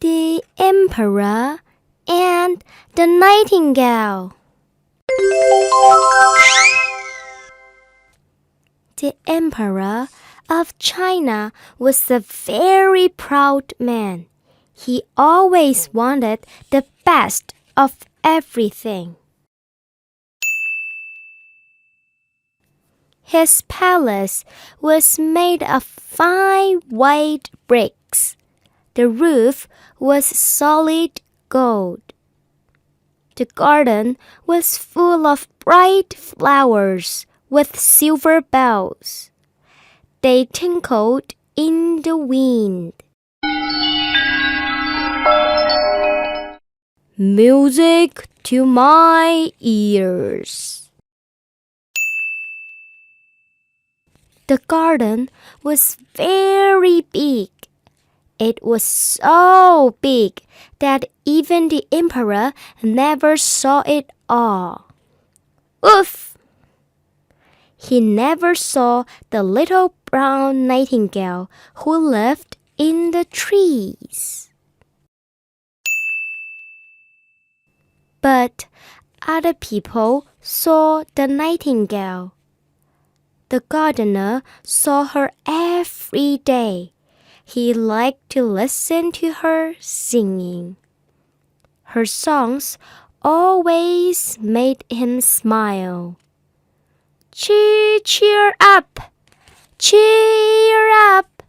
The Emperor and the Nightingale. The Emperor of China was a very proud man. He always wanted the best of everything. His palace was made of fine white bricks. The roof was solid gold. The garden was full of bright flowers with silver bells. They tinkled in the wind. Music to my ears. The garden was very big. It was so big that even the emperor never saw it all. Oof! He never saw the little brown nightingale who lived in the trees. But other people saw the nightingale. The gardener saw her every day. He liked to listen to her singing. Her songs always made him smile. Cheer up! Cheer up!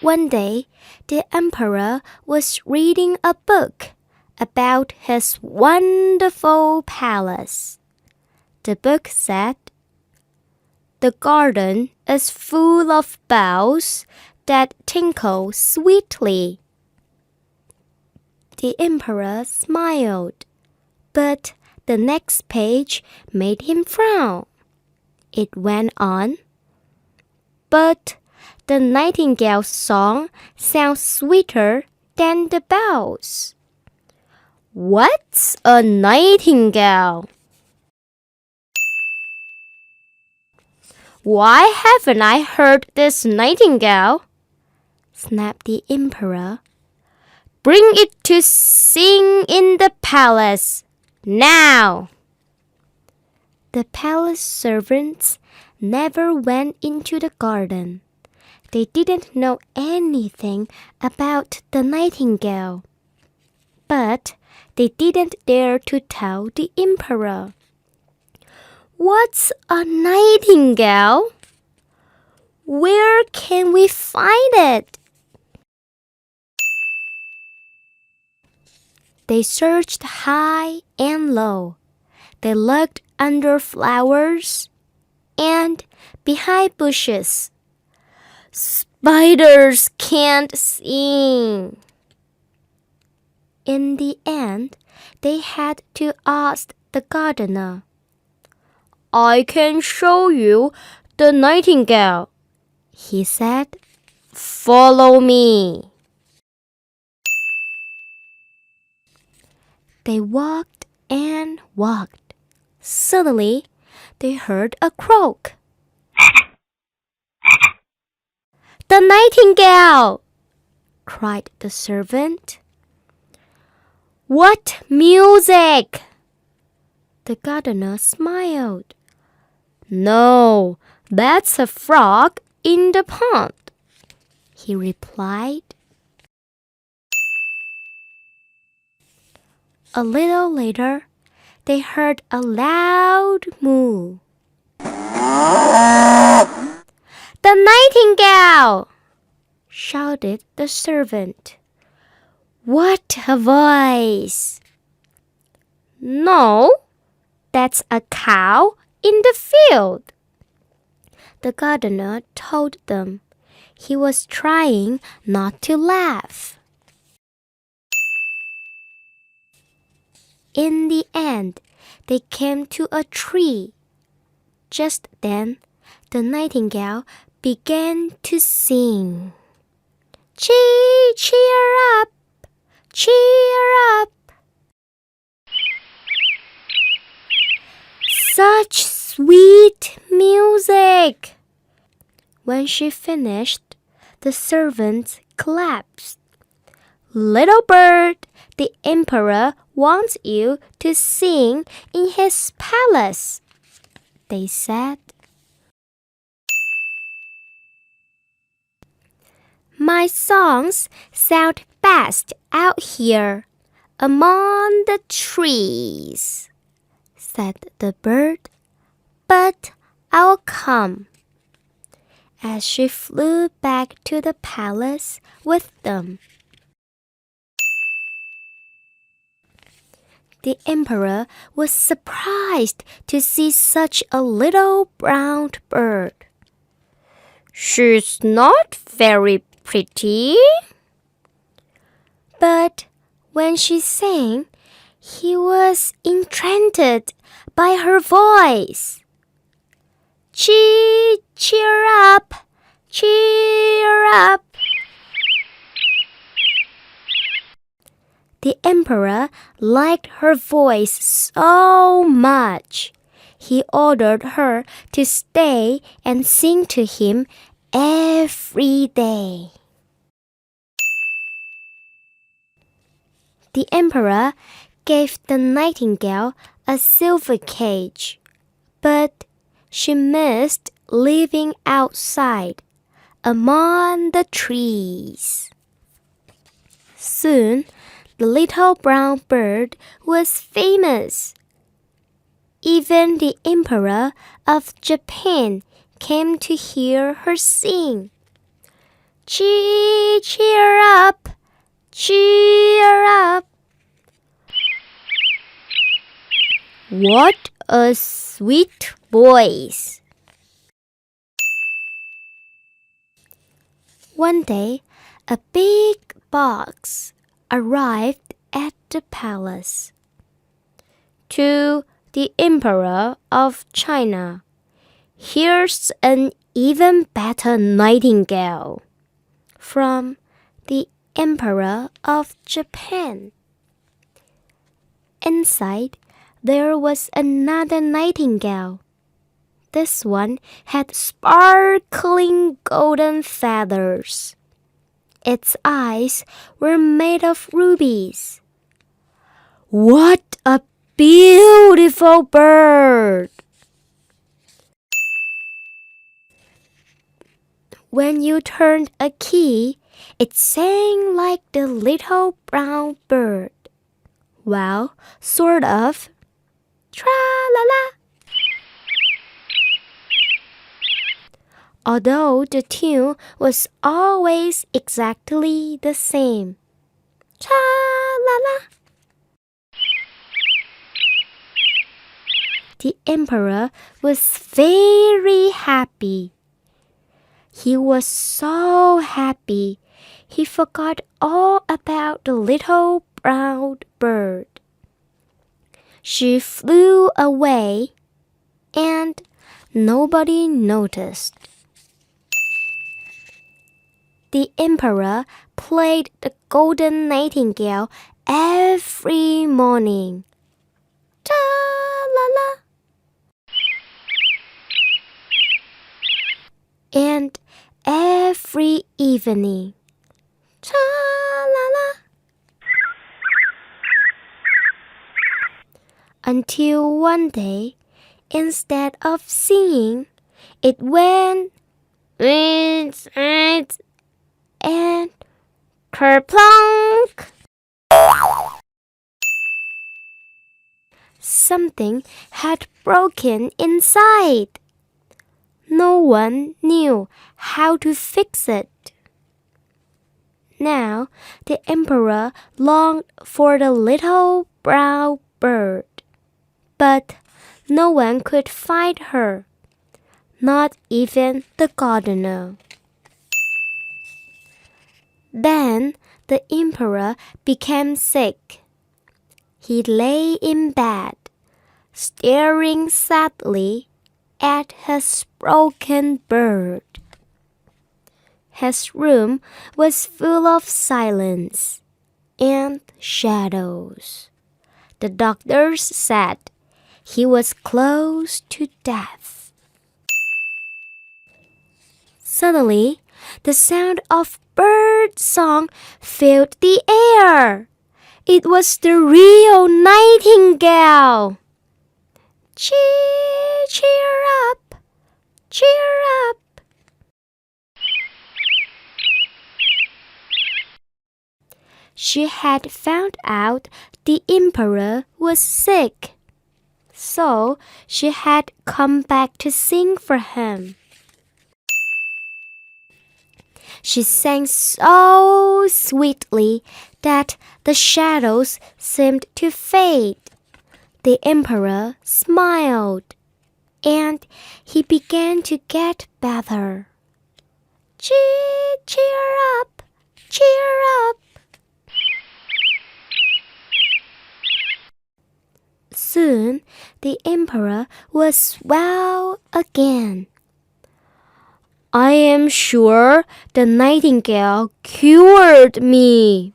One day, the emperor was reading a book about his wonderful palace. The book said, "The garden is full of bells that tinkle sweetly." The emperor smiled, but the next page made him frown. It went on, "But the nightingale's song sounds sweeter than the bells." What's a nightingale? Why haven't I heard this nightingale? Snapped the emperor. Bring it to sing in the palace, now! The palace servants never went into the garden. They didn't know anything about the nightingale. But they didn't dare to tell the emperor. What's a nightingale? Where can we find it? They searched high and low. They looked under flowers and behind bushes. Spiders can't sing. In the end, they had to ask the gardener. I can show you the nightingale, he said. Follow me. They walked and walked. Suddenly, they heard a croak. The nightingale! Cried the servant. What music! The gardener smiled. No, that's a frog in the pond, he replied. A little later, they heard a loud moo. The nightingale! Shouted the servant. What a voice! No, that's a cow in the field. The gardener told them. He was trying not to laugh. In the end, they came to a tree. Just then, the nightingale began to sing. Cheer up! Cheer up! Such sweet music! When she finished, the servants clapped. "Little bird, the emperor wants you to sing in his palace," they said. "My songs sound best out here, among the trees," said the bird, "but I'll come." As she flew back to the palace with them. The emperor was surprised to see such a little brown bird. "She's not very pretty." But when she sang, he was enchanted by her voice. Cheer up, cheer up." The emperor liked her voice so much. He ordered her to stay and sing to him every day. The emperor gave the nightingale a silver cage, but she missed living outside, among the trees. Soon, the little brown bird was famous. Even the emperor of Japan came to hear her sing. Cheer up, cheer up." What a sweet voice! One day, a big box arrived at the palace. "To the Emperor of China, here's an even better nightingale. From the Emperor of Japan." Inside, there was another nightingale. This one had sparkling golden feathers. Its eyes were made of rubies. "What a beautiful bird!" When you turned a key, it sang like the little brown bird. Well, sort of. Tra-la-la. Although the tune was always exactly the same. Tra-la-la. The emperor was very happy. He was so happy, he forgot all about the little brown bird. She flew away, and nobody noticed. The emperor played the golden nightingale every morning. Ta-la-la. And every evening. Ta-la-la. Until one day, instead of singing, it went and kerplunk. Something had broken inside. No one knew how to fix it. Now the emperor longed for the little brown bird, but no one could find her, not even the gardener. Then the emperor became sick. He lay in bed, staring sadly at his broken bird. His room was full of silence and shadows. The doctors said he was close to death. Suddenly, the sound of bird song filled the air. It was the real Nightingale. Cheer, cheer up, cheer up. She had found out the emperor was sick, so she had come back to sing for him. She sang so sweetly that the shadows seemed to fade. The emperor smiled, and he began to get better. Cheer up, cheer up. Soon the emperor was well again. I am sure the nightingale cured me,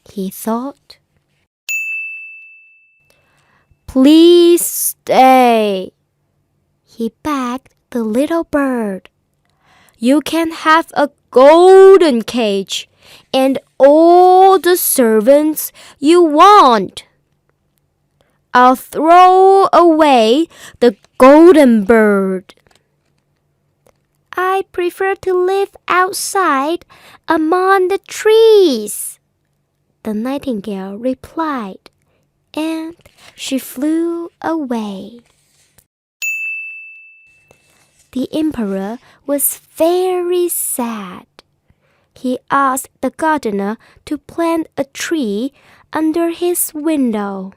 he thought. Please stay, he begged the little bird. You can have a golden cage and all the servants you want. I'll throw away the golden bird. I prefer to live outside among the trees, the nightingale replied, and she flew away. The emperor was very sad. He asked the gardener to plant a tree under his window.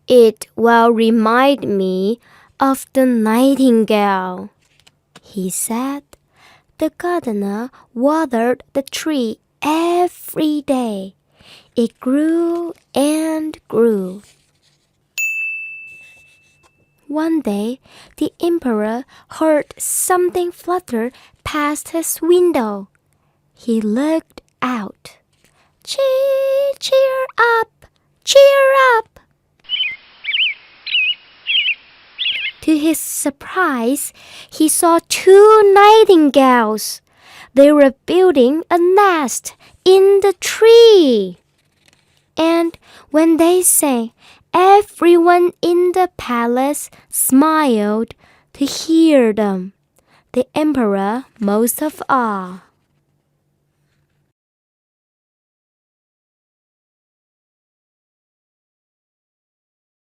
It will remind me of the nightingale, he said. The gardener watered the tree every day. It grew and grew. One day, the emperor heard something flutter past his window. He looked out. Cheer up, cheer up. To his surprise, he saw two nightingales. They were building a nest in the tree. And when they sang, everyone in the palace smiled to hear them, the emperor most of all.